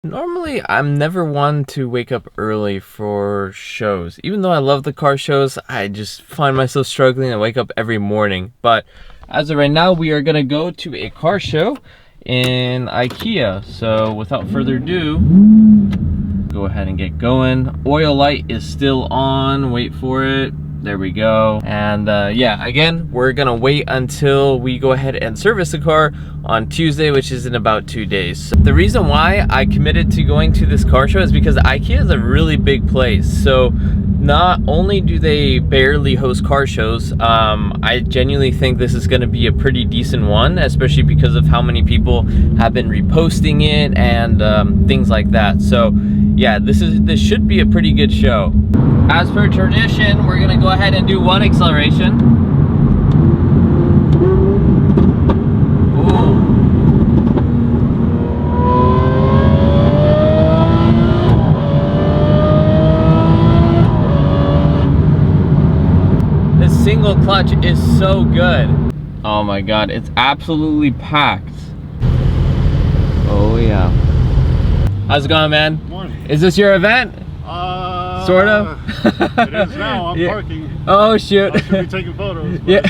Normally, I'm never one to wake up early for shows. Even though I love the car shows, I just find myself struggling to wake up every morning. But as of right now, we are gonna go to a car show in IKEA. So without further ado, go ahead and get going. Oil light is still on, wait for it. There we go. And yeah, again, we're gonna wait until we go ahead and service the car on Tuesday, which is in about 2 days. So the reason why I committed to going to this car show is because IKEA is a really big place. So not only do they barely host car shows, I genuinely think this is gonna be a pretty decent one, especially because of how many people have been reposting it and things like that. So yeah, this should be a pretty good show. As per tradition, we're gonna go ahead and do one acceleration. Ooh. This single clutch is so good. Oh my god, it's absolutely packed. Oh yeah. How's it going, man? Morning. Is this your event? Sort of. It is now. I'm parking. Oh shoot. I should be taking photos. Yeah.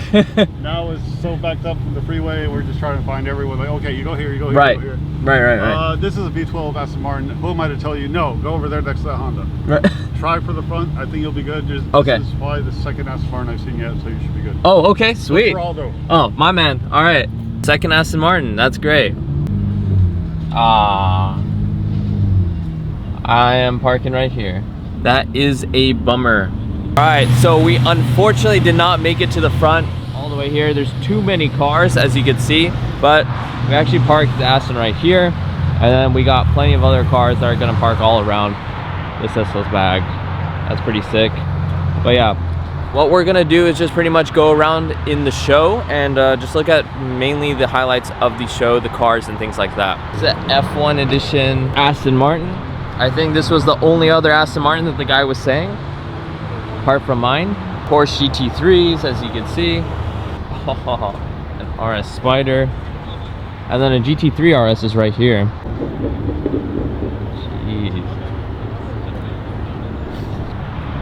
Now it's so backed up from the freeway. We're just trying to find everyone. Like, okay, you go here, you go here, Right. you go here. Right. This is a V12 Aston Martin. Who am I to tell you? No, go over there next to that Honda. Right. Try for the front. I think you'll be good. Okay. This is probably the second Aston Martin I've seen yet, so you should be good. Oh, okay, sweet. Look for Aldo. Oh, my man. All right. Second Aston Martin. That's great. I am parking right here. That is a bummer. All right, so we unfortunately did not make it to the front all the way here. There's too many cars, as you can see, but we actually parked the Aston right here, and then we got plenty of other cars that are gonna park all around this Tesla's bag. That's pretty sick. But yeah, what we're gonna do is just pretty much go around in the show and just look at mainly the highlights of the show, the cars and things like that. This is an F1 edition Aston Martin. I think this was the only other Aston Martin that the guy was saying, apart from mine. Porsche GT3s, as you can see. Oh, an RS Spider. And then a GT3 RS is right here. Jeez.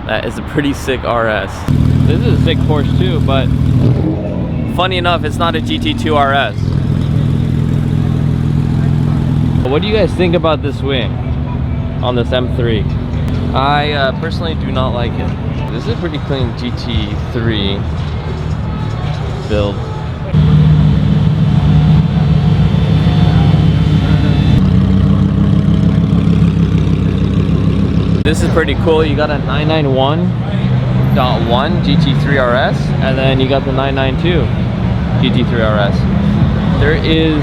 That is a pretty sick RS. This is a sick Porsche too, but funny enough, it's not a GT2 RS. What do you guys think about this wing on this M3? I personally do not like it. This is a pretty clean GT3 build. This is pretty cool. You got a 991.1 GT3 RS, and then you got the 992 GT3 RS. There is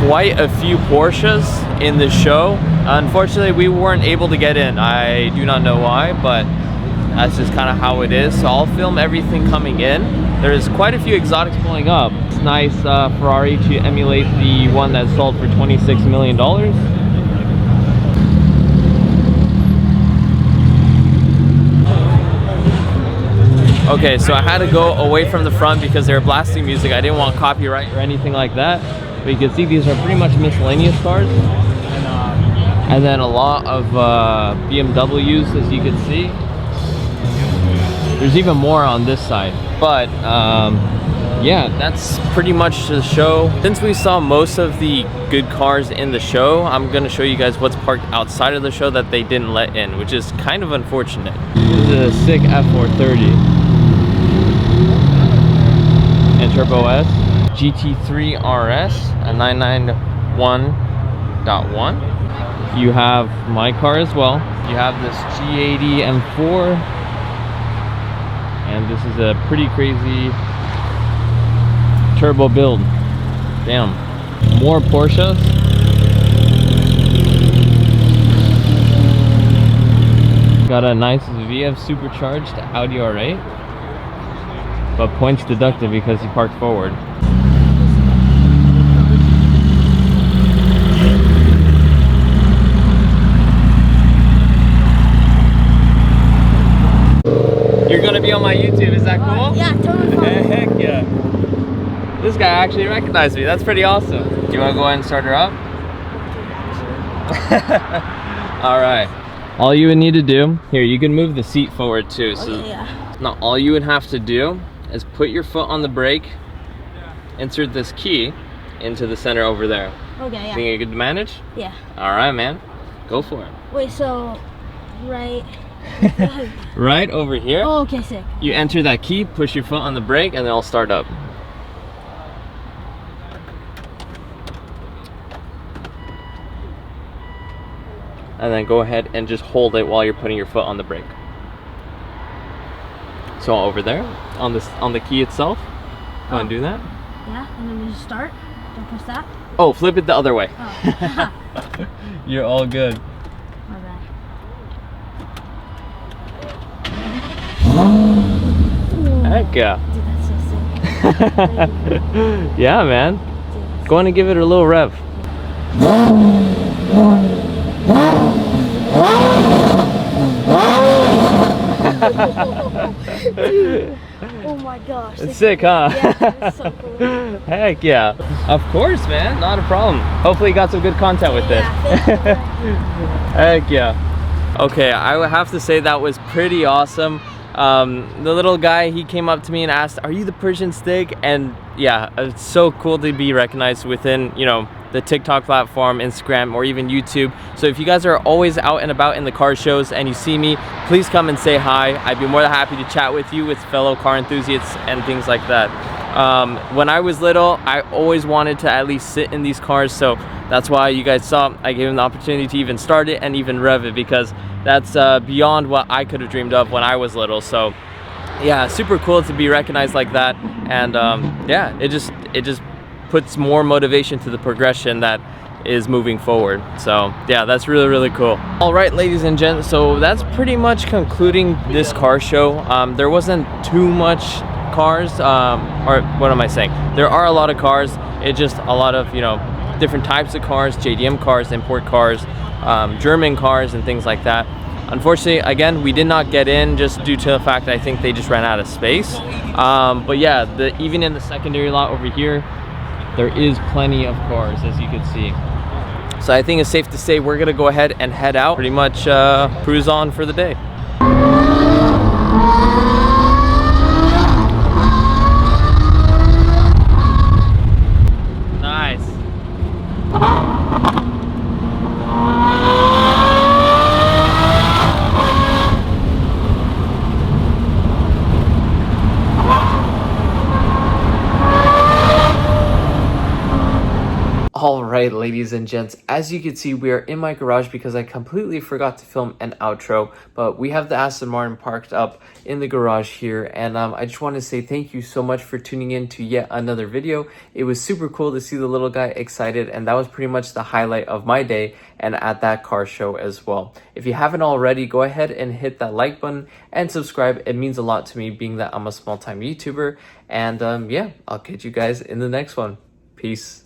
quite a few Porsches in the show. Unfortunately, we weren't able to get in. I do not know why, but that's just kind of how it is. So I'll film everything coming in. There's quite a few exotics pulling up. It's nice Ferrari to emulate the one that sold for $26 million. Okay, so I had to go away from the front because they were blasting music. I didn't want copyright or anything like that. But you can see these are pretty much miscellaneous cars. And then a lot of BMWs, as you can see. There's even more on this side. But yeah, that's pretty much the show. Since we saw most of the good cars in the show, I'm gonna show you guys what's parked outside of the show that they didn't let in, which is kind of unfortunate. This is a sick F430 and Turbo S. GT3 RS, a 991.1. You have my car as well. You have this G80 M4, and this is a pretty crazy turbo build. Damn. More Porsches. Got a nice VF supercharged Audi R8, but points deducted because he parked forward. You're gonna be on my YouTube, is that cool? Yeah, totally fine. Heck yeah. This guy actually recognized me. That's pretty awesome. Do you want to go ahead and start her up? All right. All you would need to do, here, you can move the seat forward too. So Okay, yeah. now all you would have to do is put your foot on the brake, insert this key into the center over there. Okay, yeah. Think you could manage? Yeah. All right, man. Go for it. Wait, so, right. Right over here. Oh, okay, sick. You enter that key, push your foot on the brake, and then it'll start up. And then go ahead and just hold it while you're putting your foot on the brake. So over there, on the key itself, go and do that. Yeah, and then we just start. Don't push that. Oh, flip it the other way. Oh. You're all good. My bad. Heck yeah. Dude, that's so sick. Yeah, man. Dude, Go on and give it a little rev. dude. Oh my gosh. It's sick, huh? Yeah, that's so cool. Heck yeah. Of course, man. Not a problem. Hopefully you got some good content with Yeah, thank you. it. Heck yeah. Okay, I would have to say that was pretty awesome. The little guy, he came up to me and asked, "Are you the Persian Stig?" And yeah, it's so cool to be recognized within, you know, the TikTok platform, Instagram, or even YouTube. So if you guys are always out and about in the car shows and you see me, please come and say hi. I'd be more than happy to chat with you, with fellow car enthusiasts and things like that. When I was little, I always wanted to at least sit in these cars, so that's why you guys saw I gave him the opportunity to even start it and even rev it, because that's beyond what I could have dreamed of when I was little. So yeah, super cool to be recognized like that, and yeah, it just puts more motivation to the progression that is moving forward. So yeah, that's really cool. All right, ladies and gents, so that's pretty much concluding this car show. There wasn't too much cars, or what am I saying? There are a lot of cars. It's just a lot of, you know, different types of cars, JDM cars, import cars, German cars, and things like that. Unfortunately, again, we did not get in just due to the fact that I think they just ran out of space. But yeah, even in the secondary lot over here, there is plenty of cars, as you can see. So I think it's safe to say we're gonna go ahead and head out, pretty much cruise on for the day. Nice. All right, ladies and gents, as you can see, we are in my garage because I completely forgot to film an outro, but we have the Aston Martin parked up in the garage here, and I just want to say thank you so much for tuning in to yet another video. It was super cool to see the little guy excited, and that was pretty much the highlight of my day and at that car show as well. If you haven't already, go ahead and hit that like button and subscribe. It means a lot to me, being that I'm a small-time YouTuber, and yeah, I'll catch you guys in the next one. Peace.